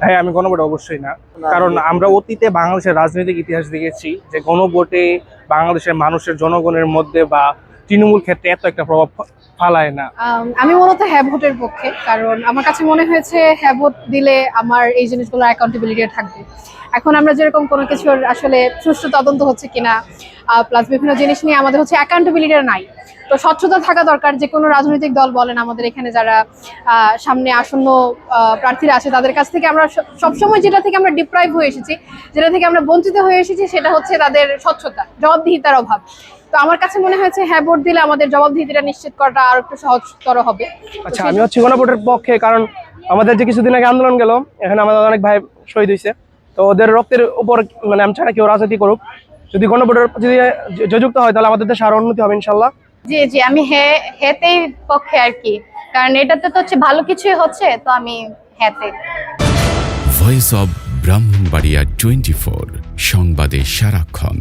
হ্যাঁ, আমি গণভোট অবশ্যই না, কারণ আমরা অতীতে বাংলাদেশের রাজনৈতিক ইতিহাস দেখেছি যে গণভোটে বাংলাদেশের মানুষের জনগণের মধ্যে বা তৃণমূল ক্ষেত্রে এত একটা প্রভাব ফালায় না। আমি মূলত হ্যাঁ ভোটের পক্ষে, কারণ আমার কাছে মনে হয়েছে হ্যাঁ ভোট দিলে আমার এই জিনিসগুলো অ্যাকাউন্টেবিলিটি থাকবে। এখন আমরা যেরকম কোনো কিছুর আসলে সুষ্ঠু তদন্ত হচ্ছে কিনা, প্লাস বিভিন্ন জিনিস নিয়ে আমাদের হচ্ছে অ্যাকাউন্টেবিলিটি নাই। তো স্বচ্ছতা থাকা দরকার। যে কোনো রাজনৈতিক দল বলেন, আমাদের এখানে যারা সামনে আসন্ন প্রার্থীরা আছে তাদের কাছ থেকে আমরা সবসময় যেটা থেকে আমরা ডিপ্রাইভ হয়ে এসেছি, যেটা থেকে আমরা বঞ্চিত হয়ে এসেছি, সেটা হচ্ছে তাদের স্বচ্ছতা, জবাবদিহিতার অভাব। তো আমার কাছে মনে হয়েছে হ্যাঁ ভোট দিলে আমাদের জবাবদিহিতাটা নিশ্চিত করাটা আরো একটু সহজতর হবে। আচ্ছা, আমি হচ্ছে গণভোটের পক্ষে, কারণ আমাদের যে কিছুদিন আগে আন্দোলন গেল, এখানে আমাদের অনেক ভাই শহীদ হয়েছে। তো ওদের রক্তের উপর মানে আমি চাই না কেউ রাজনীতি করুক। যদি গণভোটের যদি যুক্ত হয় তাহলে আমাদের দেশে আরো উন্নতি হবে ইনশাল্লাহ। জি জি, আমি হেতেই পক্ষে আর কি, কারণ এটাতে তো হচ্ছে ভালো কিছুই হচ্ছে, তো আমি হেতে। ভয়েস অব ব্রাহ্মণবাড়িয়া 24 সংবাদে সারাক্ষণ।